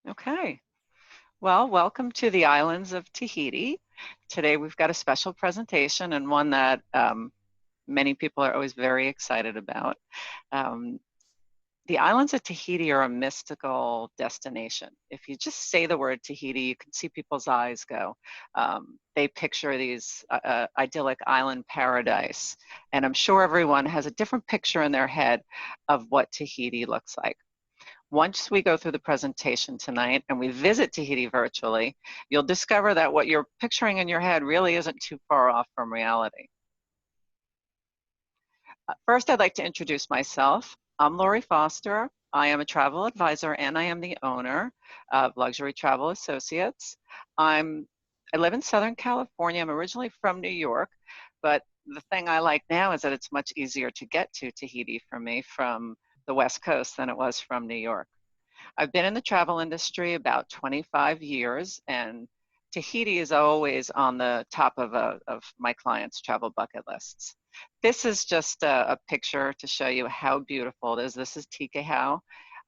Okay. Well, welcome to the islands of Tahiti. Today we've got a special presentation and one that many people are always very excited about. Um, the islands of Tahiti are a mystical destination. If you just say the word Tahiti, you can see people's eyes go. They picture these idyllic island paradise, and I'm sure everyone has a different picture in their head of what Tahiti looks like. Once we go through the presentation tonight and we visit Tahiti virtually, you'll discover that what you're picturing in your head really isn't too far off from reality. First, I'd like to introduce myself. I'm Lori Foster. I am a travel advisor and I am the owner of Luxury Travel Associates. I live in Southern California. I'm originally from New York, but the thing I like now is that it's much easier to get to Tahiti for me from the West Coast than it was from New York. I've been in the travel industry about 25 years, and Tahiti is always on the top of my clients' travel bucket lists. This is just a picture to show you how beautiful it is. This is Tikehau.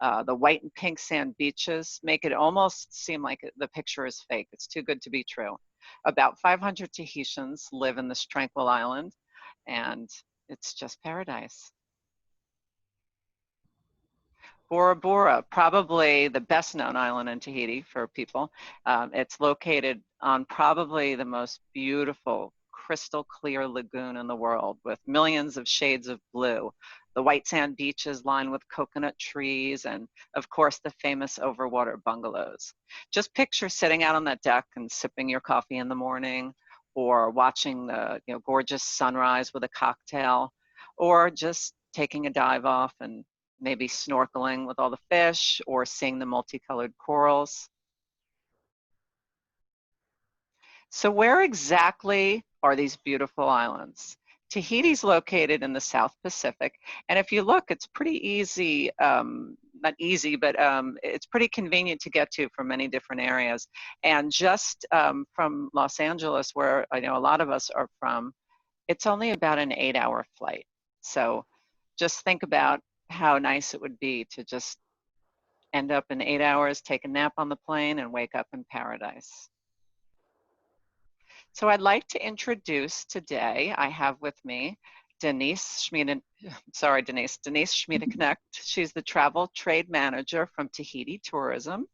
The white and pink sand beaches make it almost seem like the picture is fake. It's too good to be true. About 500 Tahitians live in this tranquil island, and it's just paradise. Bora Bora, probably the best known island in Tahiti for people. It's located on probably the most beautiful crystal clear lagoon in the world with millions of shades of blue. The white sand beaches lined with coconut trees and of course the famous overwater bungalows. Just picture sitting out on that deck and sipping your coffee in the morning or watching the gorgeous sunrise with a cocktail or just taking a dive off and maybe snorkeling with all the fish or seeing the multicolored corals. So where exactly are these beautiful islands? Tahiti's located in the South Pacific, and if you look, it's pretty easy, not easy, but it's pretty convenient to get to from many different areas. And just from Los Angeles, where I know a lot of us are from, it's only about an 8-hour flight. So just think about how nice it would be to just end up in 8 hours, take a nap on the plane, and wake up in paradise. So I'd like to introduce today, I have with me Denise Schmieden, Denise Schmieden-Knecht. She's the travel trade manager from Tahiti Tourism,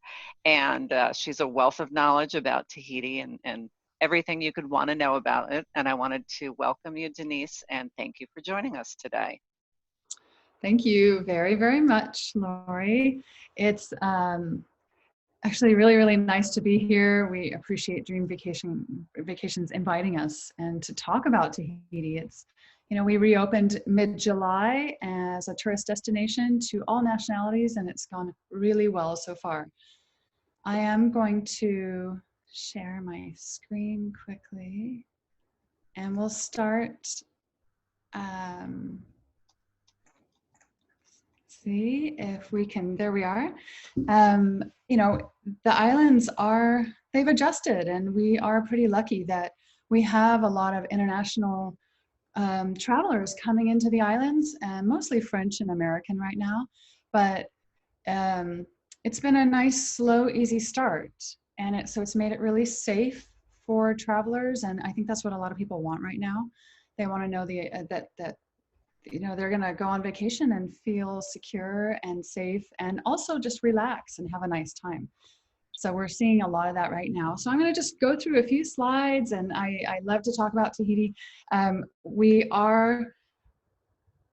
and she's a wealth of knowledge about Tahiti and everything you could want to know about it. And I wanted to welcome you, Denise, and thank you for joining us today. Thank you very, very much, Lori. It's actually really, really nice to be here. We appreciate Vacations inviting us and to talk about Tahiti. We reopened mid-July as a tourist destination to all nationalities, and it's gone really well so far. I am going to share my screen quickly, and we'll start. Um, see if we can, there we are. The islands they've adjusted, and we are pretty lucky that we have a lot of international travelers coming into the islands, and mostly French and American right now. But it's been a nice, slow, easy start. And it's made it really safe for travelers. And I think that's what a lot of people want right now. They want to know that they're going to go on vacation and feel secure and safe and also just relax and have a nice time. So we're seeing a lot of that right now. So I'm going to just go through a few slides, and I love to talk about Tahiti. We are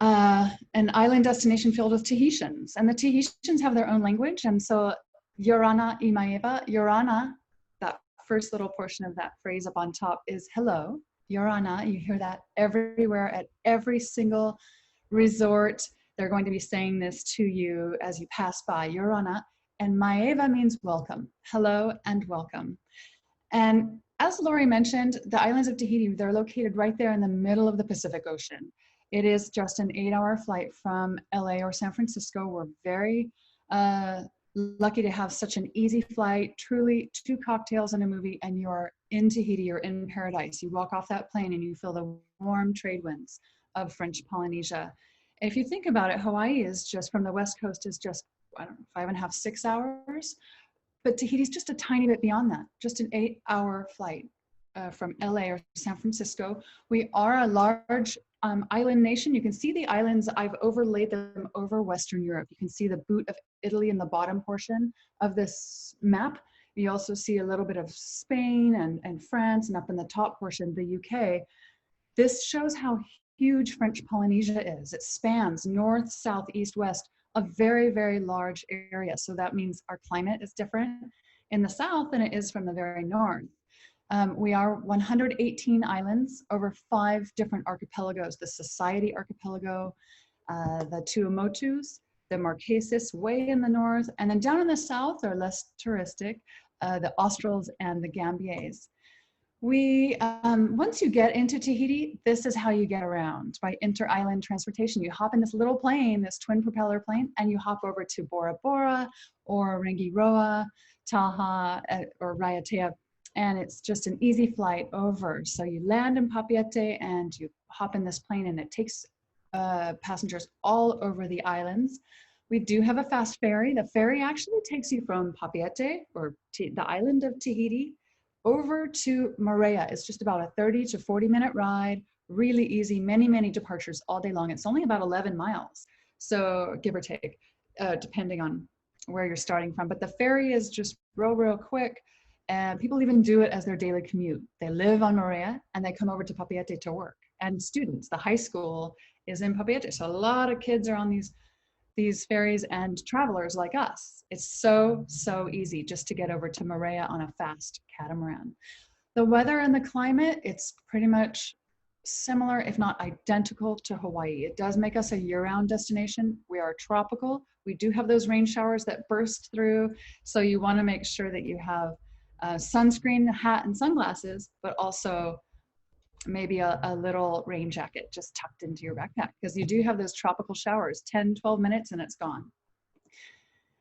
an island destination filled with Tahitians, and the Tahitians have their own language. And so Yorana Imaeva, Yorana, that first little portion of that phrase up on top is hello. Yorana, you hear that everywhere at every single resort. They're going to be saying this to you as you pass by, Yorana. And Maeva means welcome, hello and welcome. And as Lori mentioned, the islands of Tahiti, they're located right there in the middle of the Pacific Ocean. It is just an 8-hour flight from LA or San Francisco. We're very lucky to have such an easy flight, truly 2 cocktails and a movie, and you're in Tahiti, you're in paradise. You walk off that plane and you feel the warm trade winds of French Polynesia. If you think about it, Hawaii is just from the West Coast is just, I don't know, 5.5, 6 hours. But Tahiti's just a tiny bit beyond that, just an 8-hour flight from LA or San Francisco. We are a large island nation. You can see the islands, I've overlaid them over Western Europe. You can see the boot of Italy in the bottom portion of this map. You also see a little bit of Spain and France, and up in the top portion, the UK. This shows how huge French Polynesia is. It spans north, south, east, west, a very, very large area. So that means our climate is different in the south than it is from the very north. We are 118 islands over 5 different archipelagos: the Society Archipelago, the Tuamotus, the Marquesas way in the north, and then down in the south are less touristic, the Australs and the Gambiers. Once you get into Tahiti, this is how you get around, by inter-island transportation. You hop in this little plane, this twin propeller plane, and you hop over to Bora Bora or Rangiroa, Taha, or Raiatea, and it's just an easy flight over. So you land in Papeete and you hop in this plane, and it takes passengers all over the islands. We do have a fast ferry. The ferry actually takes you from Papeete, or the island of Tahiti, over to Moorea. It's just about a 30 to 40-minute ride, really easy, many, many departures all day long. It's only about 11 miles, so give or take, depending on where you're starting from. But the ferry is just real quick, and people even do it as their daily commute. They live on Moorea, and they come over to Papeete to work. And students, the high school is in Papeete, so a lot of kids are on these ferries, and travelers like us. It's so easy just to get over to Moorea on a fast catamaran. The weather and the climate, it's pretty much similar, if not identical, to Hawaii. It does make us a year-round destination. We are tropical. We do have those rain showers that burst through, so you want to make sure that you have sunscreen, hat, and sunglasses, but also maybe a little rain jacket just tucked into your backpack, because you do have those tropical showers, 10, 12 minutes and it's gone.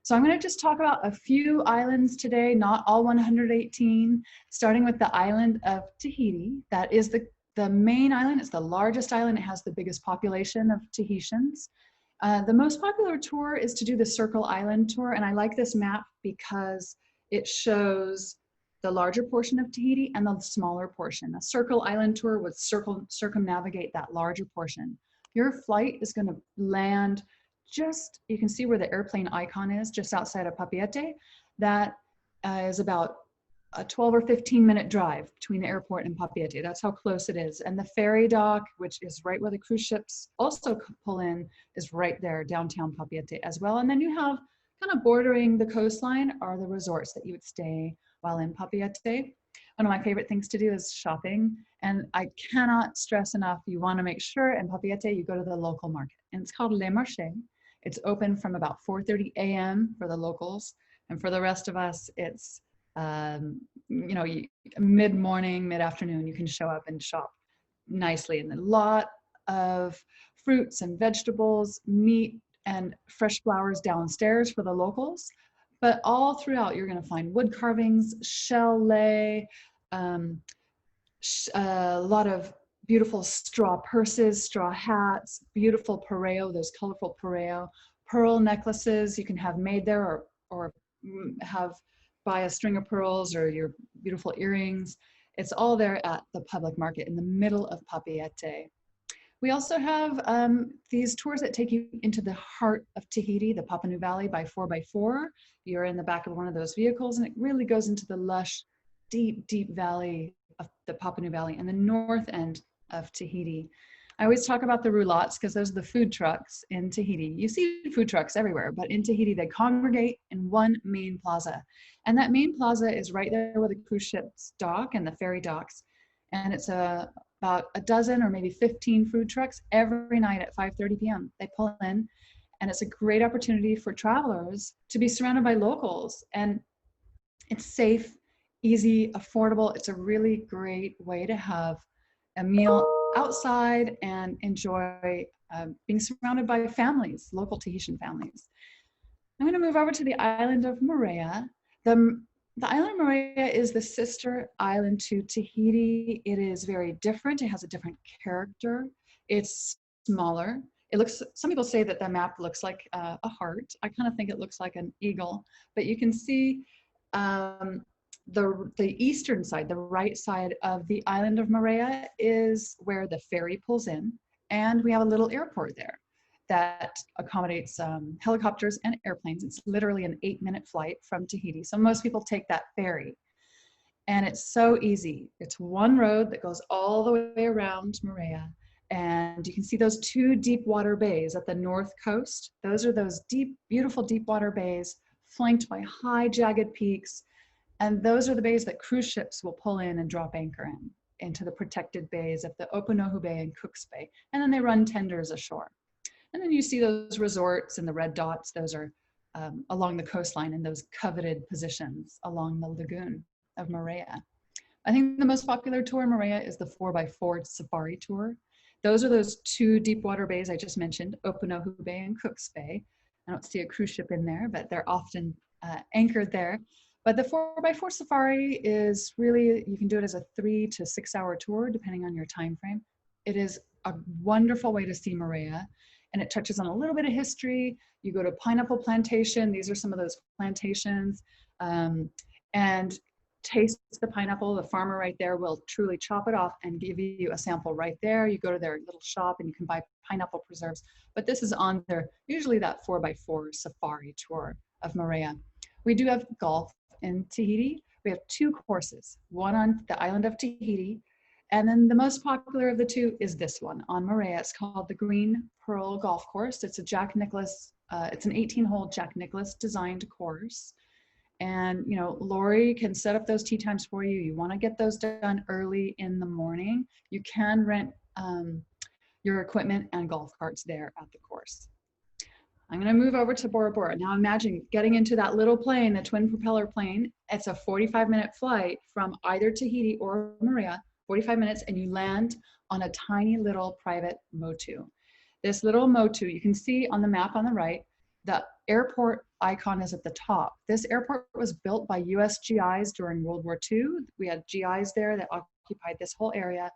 So I'm going to just talk about a few islands today, not all 118, starting with the island of Tahiti. That is the main island. It's the largest island. It has the biggest population of Tahitians. The most popular tour is to do the Circle Island tour, and I like this map because it shows the larger portion of Tahiti and the smaller portion. A Circle Island tour would circumnavigate that larger portion. Your flight is going to land just, you can see where the airplane icon is, just outside of Papeete. That is about a 12 or 15-minute drive between the airport and Papeete. That's how close it is. And the ferry dock, which is right where the cruise ships also pull in, is right there, downtown Papeete as well. And then you have, kind of bordering the coastline, are the resorts that you would stay while in Papeete. One of my favorite things to do is shopping. And I cannot stress enough, you want to make sure in Papeete you go to the local market. And it's called Le Marché. It's open from about 4:30 a.m. for the locals. And for the rest of us, it's mid-morning, mid-afternoon, you can show up and shop nicely. And a lot of fruits and vegetables, meat, and fresh flowers downstairs for the locals. But all throughout, you're going to find wood carvings, shell lay, a lot of beautiful straw purses, straw hats, beautiful pareo, those colorful pareo, pearl necklaces you can have made there, or buy a string of pearls or your beautiful earrings. It's all there at the public market in the middle of Papeete. We also have these tours that take you into the heart of Tahiti, the Papanui Valley by 4x4. You're in the back of one of those vehicles, and it really goes into the lush, deep valley of the Papanui Valley and the north end of Tahiti. I always talk about the roulottes because those are the food trucks in Tahiti. You see food trucks everywhere, but in Tahiti, they congregate in one main plaza. And that main plaza is right there where the cruise ships dock and the ferry docks. And it's about a dozen or maybe 15 food trucks every night at 5:30 p.m. They pull in, and it's a great opportunity for travelers to be surrounded by locals. And it's safe, easy, affordable. It's a really great way to have a meal outside and enjoy being surrounded by families, local Tahitian families. I'm going to move over to the island of Moorea. The island of Moorea is the sister island to Tahiti. It is very different. It has a different character. It's smaller. It looks, some people say that the map looks like a heart. I kind of think it looks like an eagle, but you can see The eastern side, the right side of the island of Moorea is where the ferry pulls in, and we have a little airport there that accommodates helicopters and airplanes. It's literally an 8-minute flight from Tahiti. So most people take that ferry, and it's so easy. It's one road that goes all the way around Moorea, and you can see those two deep water bays at the north coast. Those are those deep, beautiful deep water bays flanked by high jagged peaks. And those are the bays that cruise ships will pull in and drop anchor in, into the protected bays of the Opunohu Bay and Cook's Bay. And then they run tenders ashore. And then you see those resorts and the red dots. Those are along the coastline in those coveted positions along the lagoon of Moorea. I think the most popular tour in Moorea is the 4x4 safari tour. Those are those two deep water bays I just mentioned, Opunohu Bay and Cook's Bay. I don't see a cruise ship in there, but they're often anchored there. But the 4x4 safari is really, you can do it as a 3 to 6 hour tour, depending on your time frame. It is a wonderful way to see Moorea, and it touches on a little bit of history. You go to Pineapple Plantation. These are some of those plantations, and taste the pineapple. The farmer right there will truly chop it off and give you a sample right there. You go to their little shop and you can buy pineapple preserves. But this is on their, usually that 4x4 safari tour of Moorea. We do have golf in Tahiti. We have 2 courses, one on the island of Tahiti, and then the most popular of the 2 is this one on Moorea. It's called the Green Pearl Golf Course. It's a Jack Nicklaus, it's an 18-hole Jack Nicklaus designed course. And, you know, Lori can set up those tee times for you. You want to get those done early in the morning. You can rent your equipment and golf carts there at the course. I'm going to move over to Bora Bora. Now imagine getting into that little plane, the twin propeller plane. It's a 45-minute flight from either Tahiti or Moorea, 45 minutes, and you land on a tiny little private motu. This little motu, you can see on the map on the right, the airport icon is at the top. This airport was built by US GIs during World War II. We had GIs there that occupied this whole area.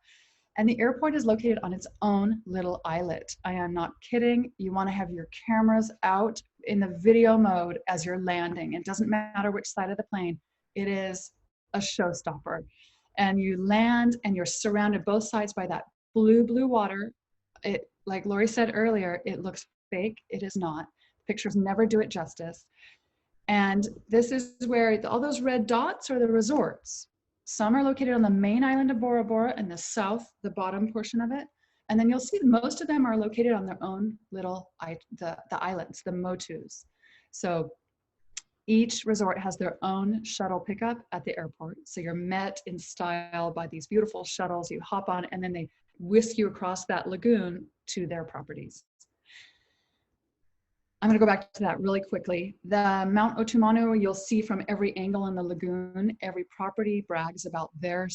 And the airport is located on its own little islet. I am not kidding. You want to have your cameras out in the video mode as you're landing. It doesn't matter which side of the plane. It is a showstopper. And you land and you're surrounded both sides by that blue water. It, like Lori said earlier, it looks fake. It is not. Pictures never do it justice. And this is where all those red dots are the resorts. Some are located on the main island of Bora Bora in the south, the bottom portion of it. And then you'll see most of them are located on their own little, the islands, the motus. So each resort has their own shuttle pickup at the airport. So you're met in style by these beautiful shuttles. You hop on and then they whisk you across that lagoon to their properties. I'm going to go back to that really quickly. The Mount Otumanu, you'll see from every angle in the lagoon. Every property brags about their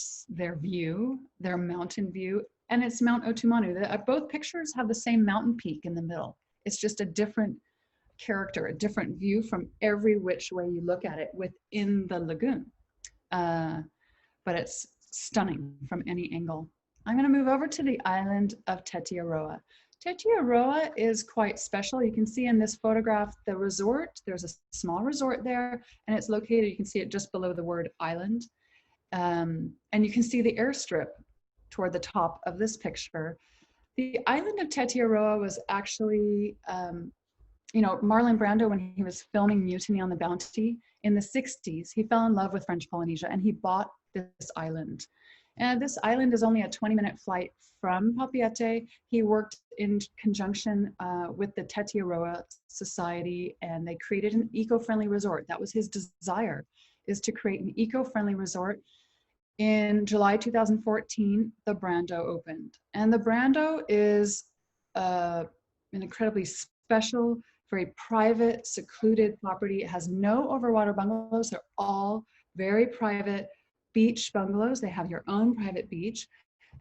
view, their mountain view, and it's Mount Otumanu. Both pictures have the same mountain peak in the middle. It's just a different character, a different view from every which way you look at it within the lagoon. But it's stunning from any angle. I'm going to move over to the island of Tetiaroa. Tetiaroa is quite special. You can see in this photograph the resort. There's a small resort there, and it's located, you can see it just below the word island. And you can see the airstrip toward the top of this picture. The island of Tetiaroa was actually, you know, Marlon Brando, when he was filming Mutiny on the Bounty in the 60s, he fell in love with French Polynesia and he bought this island. And this island is only a 20-minute flight from Papeete. He worked in conjunction with the Tetiaroa Society, and they created an eco-friendly resort. That was his desire, is to create an eco-friendly resort. In July 2014, the Brando opened. And the Brando is an incredibly special, very private, secluded property. It has no overwater bungalows. They're all very private beach bungalows. They have your own private beach.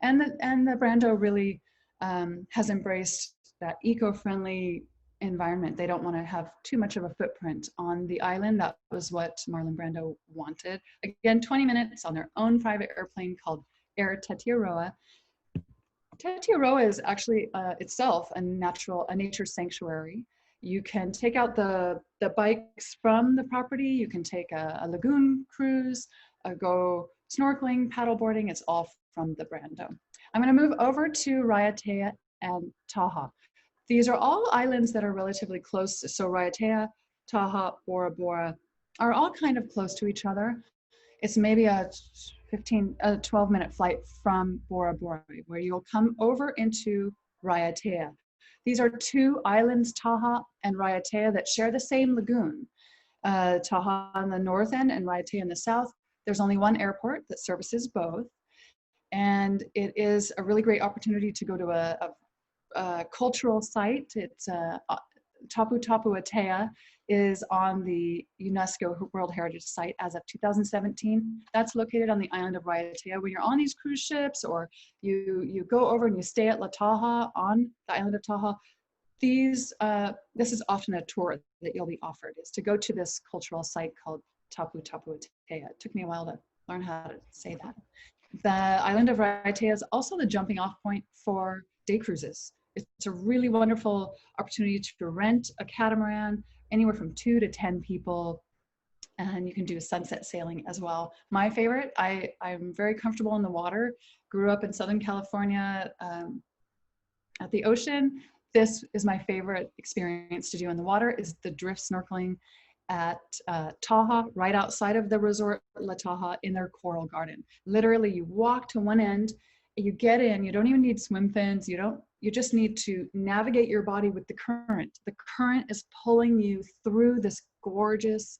And the Brando really has embraced that eco-friendly environment. They don't want to have too much of a footprint on the island. That was what Marlon Brando wanted. Again, 20 minutes on their own private airplane called Air Tetiaroa. Tetiaroa is actually itself a nature sanctuary. You can take out the bikes from the property. You can take a lagoon cruise, go snorkeling, paddleboarding. It's all from the Brando. I'm going to move over to Raiatea and Taha. These are all islands that are relatively close. So Raiatea, Taha, Bora Bora are all kind of close to each other. It's maybe a 12-minute flight from Bora Bora, where you'll come over into Raiatea. These are two islands, Taha and Raiatea, that share the same lagoon. Taha on the north end and Raiatea in the south. There's only one airport that services both. And it is a really great opportunity to go to a cultural site. It's Tapu Tapu Atea is on the UNESCO World Heritage Site as of 2017. That's located on the island of Raiatea. When you're on these cruise ships, or you go over and you stay at La Taha on the island of Taha, this is often a tour that you'll be offered, is to go to this cultural site called Tapu Tapu Atea. It took me a while to learn how to say that. The island of Raiatea is also the jumping off point for day cruises. It's a really wonderful opportunity to rent a catamaran, anywhere from 2 to 10 people, and you can do sunset sailing as well. My favorite, I'm very comfortable in the water, grew up in Southern California at the ocean. This is my favorite experience to do in the water, is the drift snorkeling at Taha, right outside of the resort La Taha, in their coral garden. Literally, you walk to one end, you get in, you don't even need swim fins, you just need to navigate your body with the current. The current is pulling you through this gorgeous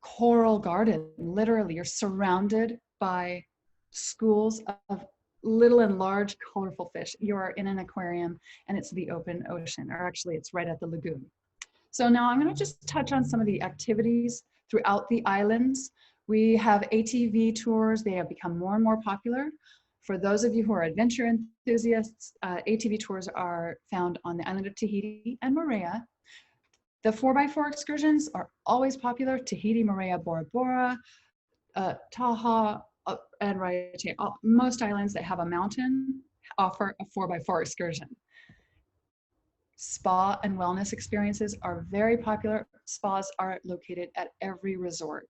coral garden. Literally, you're surrounded by schools of little and large colorful fish. You're in an aquarium, and it's the open ocean, or actually it's right at the lagoon. So now I'm going to just touch on some of the activities throughout the islands. We have ATV tours. They have become more and more popular. For those of you who are adventure enthusiasts, ATV tours are found on the island of Tahiti and Moorea. The 4x4 excursions are always popular. Tahiti, Moorea, Bora Bora, Taha, and Raiatea. Most islands that have a mountain offer a 4x4 excursion. Spa and wellness experiences are very popular. Spas are located at every resort.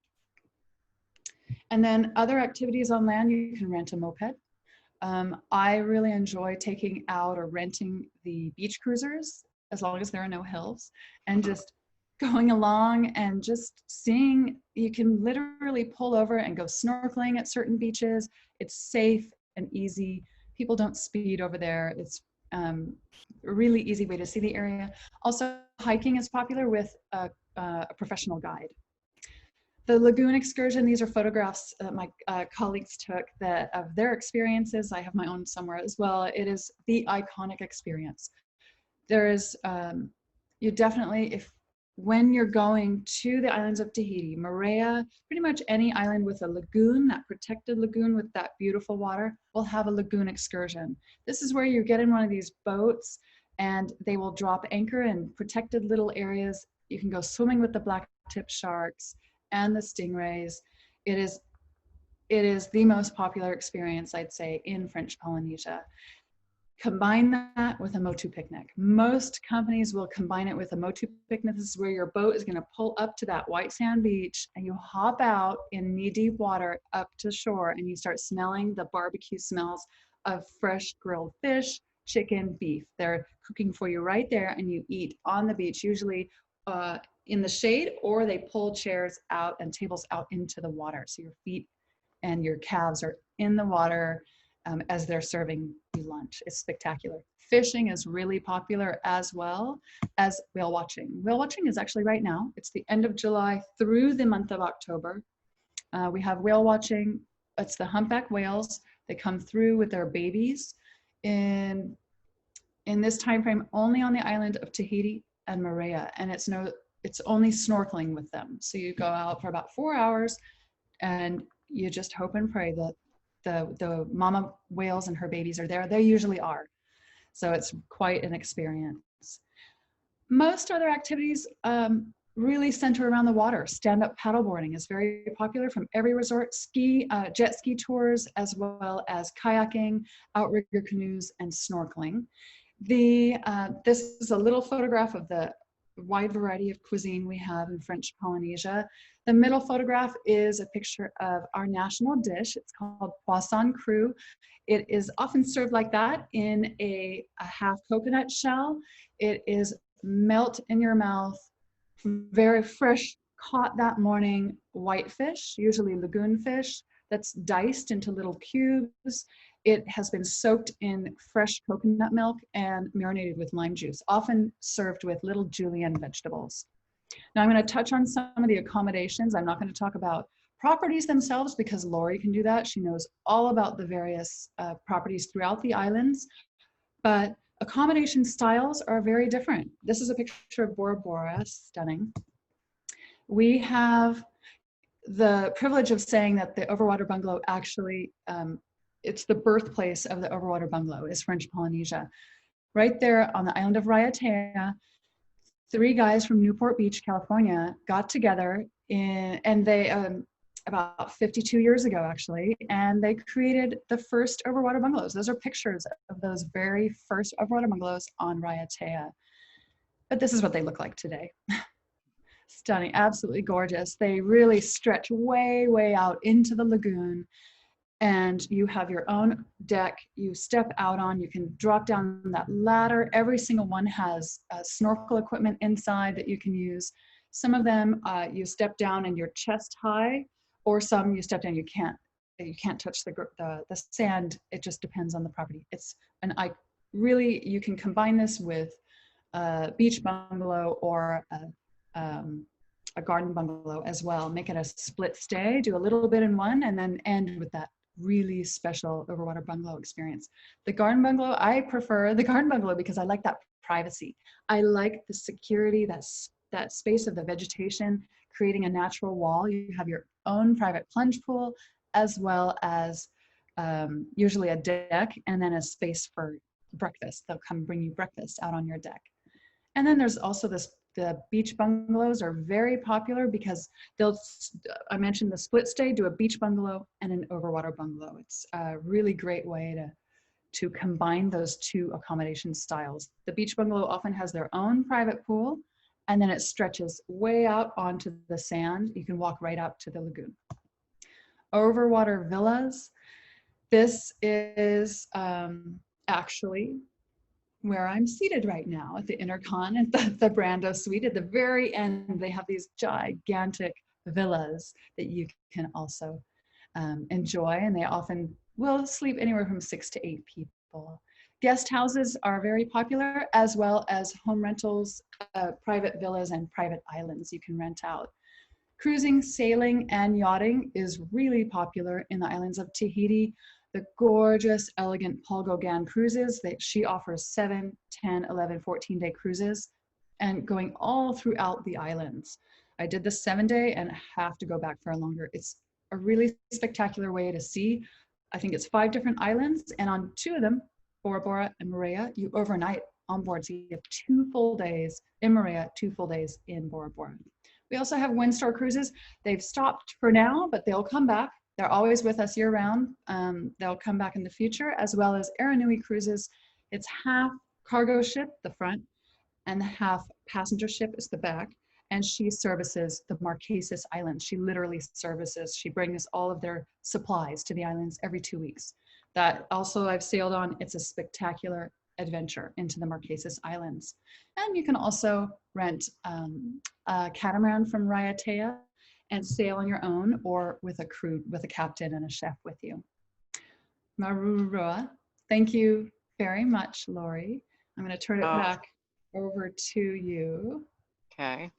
And then other activities on land, you can rent a moped. I really enjoy taking out or renting the beach cruisers, as long as there are no hills, and just going along and just seeing. You can literally pull over and go snorkeling at certain beaches. It's safe and easy. People don't speed over there. It's a really easy way to see the area. Also, hiking is popular with a professional guide. The lagoon excursion, these are photographs that my colleagues took of their experiences. I have my own somewhere as well. It is the iconic experience. There is, you definitely, when you're going to the islands of Tahiti, Moorea, pretty much any island with a lagoon, that protected lagoon with that beautiful water, will have a lagoon excursion. This is where you get in one of these boats, and they will drop anchor in protected little areas. You can go swimming with the black-tip sharks and the stingrays. It is the most popular experience, I'd say, in French Polynesia. Combine that with a motu picnic. Most companies will combine it with a motu picnic. This is where your boat is going to pull up to that white sand beach, and you hop out in knee-deep water up to shore, and you start smelling the barbecue smells of fresh grilled fish, chicken, beef. They're cooking for you right there, and you eat on the beach, usually in the shade, or they pull chairs out and tables out into the water. So your feet and your calves are in the water as they're serving you lunch. It's spectacular. Fishing is really popular, as well as whale watching. Whale watching is actually right now. It's the end of July through the month of October. We have whale watching. It's the humpback whales. They come through with their babies in this time frame only on the island of Tahiti and Moorea, and it's only snorkeling with them. So you go out for about 4 hours, and you just hope and pray that the mama whales and her babies are there. They usually are. So it's quite an experience. Most other activities really center around the water. Stand-up paddleboarding is very popular from every resort. Jet ski tours, as well as kayaking, outrigger canoes, and snorkeling. This is a little photograph of the wide variety of cuisine we have in French Polynesia. The middle photograph is a picture of our national dish. It's called poisson cru. It is often served like that in a half coconut shell. It is melt in your mouth, very fresh, caught that morning white fish, usually lagoon fish, that's diced into little cubes. It has been soaked in fresh coconut milk and marinated with lime juice, often served with little julienne vegetables. Now I'm going to touch on some of the accommodations. I'm not going to talk about properties themselves because Lori can do that. She knows all about the various properties throughout the islands, but accommodation styles are very different. This is a picture of Bora Bora, stunning. We have the privilege of saying that the Overwater Bungalow actually, it's the birthplace of the Overwater Bungalow, is French Polynesia. Right there on the island of Raiatea, 3 guys from Newport Beach, California, got together and they, about 52 years ago actually, and they created the first Overwater Bungalows. Those are pictures of those very first Overwater Bungalows on Raiatea. But this is what they look like today. Stunning, absolutely gorgeous. They really stretch way, way out into the lagoon, and you have your own deck you step out on. You can drop down that ladder. Every single one has snorkel equipment inside that you can use. Some of them you step down and you're chest high, or some you step down, you can't touch the sand. It just depends on the property. Really, you can combine this with a beach bungalow or a garden bungalow as well. Make it a split stay, do a little bit in one, and then end with that really special Overwater Bungalow experience. The garden bungalow, I prefer the garden bungalow because I like that privacy. I like the security, that space of the vegetation, creating a natural wall. You have your own private plunge pool, as well as usually a deck, and then a space for breakfast. They'll come bring you breakfast out on your deck. And then there's also the beach bungalows are very popular because I mentioned the split stay, do a beach bungalow and an overwater bungalow. It's a really great way to combine those 2 accommodation styles. The beach bungalow often has their own private pool, and then it stretches way out onto the sand. You can walk right up to the lagoon. Overwater villas. This is actually where I'm seated right now at the Intercon at the Brando Suite. At the very end, they have these gigantic villas that you can also enjoy, and they often will sleep anywhere from 6 to 8 people. Guest houses are very popular, as well as home rentals, private villas, and private islands you can rent out. Cruising, sailing, and yachting is really popular in the islands of Tahiti. The gorgeous, elegant Paul Gauguin cruises that she offers 7, 10, 11, 14-day cruises and going all throughout the islands. I did the 7-day and have to go back for a longer. It's a really spectacular way to see. I think it's 5 different islands, and on 2 of them, Bora Bora and Moorea, you overnight on board. So you have 2 full days in Moorea, 2 full days in Bora Bora. We also have Windstar cruises. They've stopped for now, but they'll come back. They're always with us year round. They'll come back in the future, as well as Aranui Cruises. It's half cargo ship, the front, and half passenger ship is the back. And she services the Marquesas Islands. She literally services, she brings all of their supplies to the islands every 2 weeks. That also I've sailed on. It's a spectacular adventure into the Marquesas Islands. And you can also rent a catamaran from Raiatea and sail on your own, or with a crew, with a captain and a chef with you. Marurua, thank you very much, Lori. I'm going to turn it back over to you. Okay.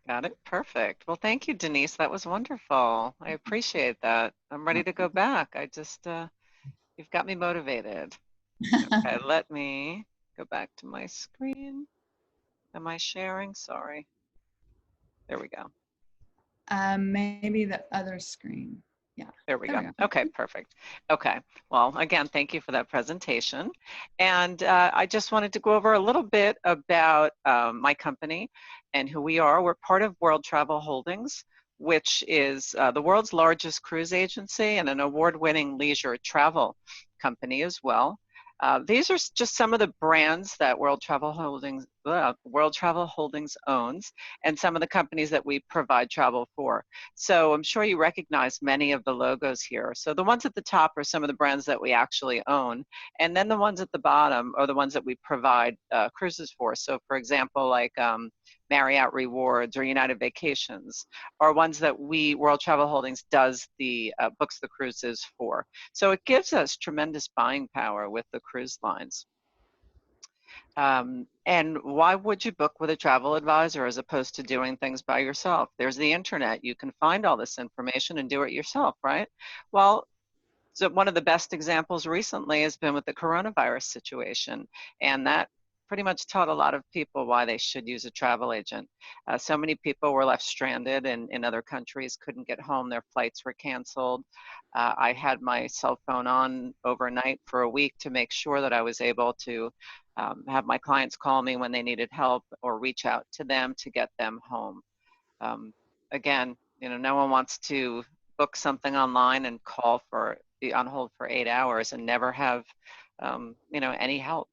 Got it. Perfect. Well, thank you, Denise. That was wonderful. I appreciate that. I'm ready to go back. I just, you've got me motivated. Okay, let me go back to my screen. Am I sharing? Sorry. There we go. Maybe the other screen. Yeah. There we go. Okay, perfect. Okay. Well, again, thank you for that presentation. And I just wanted to go over a little bit about my company and who we are. We're part of World Travel Holdings, which is the world's largest cruise agency and an award-winning leisure travel company as well. These are just some of the brands that World Travel Holdings owns, and some of the companies that we provide travel for. So I'm sure you recognize many of the logos here. So the ones at the top are some of the brands that we actually own, and then the ones at the bottom are the ones that we provide cruises for. So for example, like Marriott Rewards or United Vacations are ones that World Travel Holdings does the books the cruises for. So it gives us tremendous buying power with the cruise lines. And why would you book with a travel advisor as opposed to doing things by yourself? There's the internet. You can find all this information and do it yourself, right? Well, so one of the best examples recently has been with the coronavirus situation, and that pretty much taught a lot of people why they should use a travel agent. So many people were left stranded in other countries, couldn't get home, their flights were canceled. I had my cell phone on overnight for a week to make sure that I was able to have my clients call me when they needed help or reach out to them to get them home. Um, Again, no one wants to book something online and be on hold for 8 hours and never have, any help.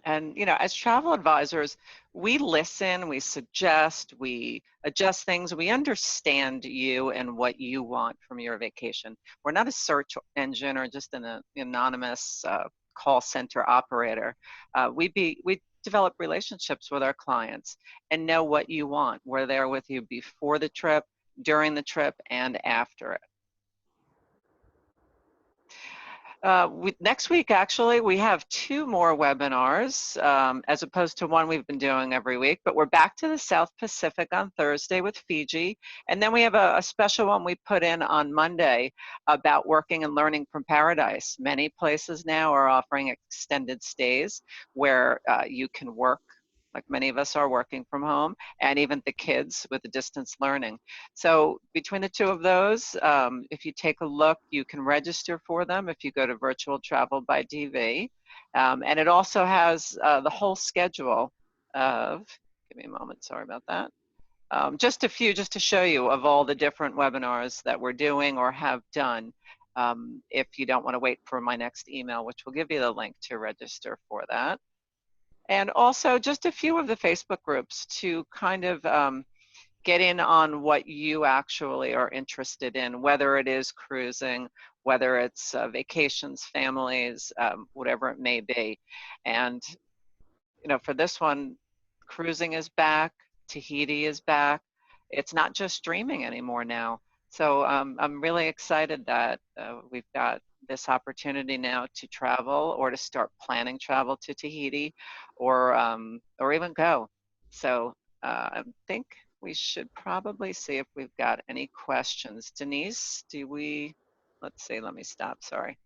And, as travel advisors, we listen, we suggest, we adjust things, we understand you and what you want from your vacation. We're not a search engine or just an anonymous call center operator. We develop relationships with our clients and know what you want. We're there with you before the trip, during the trip, and after it. Next week, actually, we have 2 more webinars as opposed to one we've been doing every week, but we're back to the South Pacific on Thursday with Fiji. And then we have a special one we put in on Monday about working and learning from paradise. Many places now are offering extended stays where you can work, like many of us are working from home, and even the kids with the distance learning. So between the 2 of those, if you take a look, you can register for them if you go to Virtual Travel by DV. And it also has the whole schedule of, give me a moment, sorry about that. Just a few, just to show you of all the different webinars that we're doing or have done. If you don't want to wait for my next email, which will give you the link to register for that. And also just a few of the Facebook groups to kind of get in on what you actually are interested in, whether it is cruising, whether it's vacations, families, whatever it may be. And, for this one, cruising is back, Tahiti is back. It's not just streaming anymore now. So I'm really excited that we've got this opportunity now to travel or to start planning travel to Tahiti or even go. So I think we should probably see if we've got any questions. Denise, let's see, let me stop, sorry.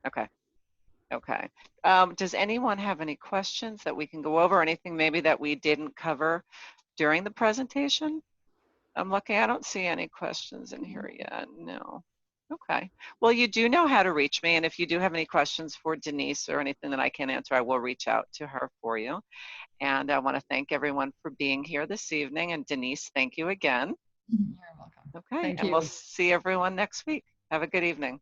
Okay. Okay. Does anyone have any questions that we can go over? Anything maybe that we didn't cover during the presentation? I'm looking, I don't see any questions in here yet, no. Okay. Well, you do know how to reach me, and if you do have any questions for Denise or anything that I can answer, I will reach out to her for you. And I want to thank everyone for being here this evening, and Denise, thank you again. You're welcome. Okay, Thank and we'll you. see everyone next week. Have a good evening.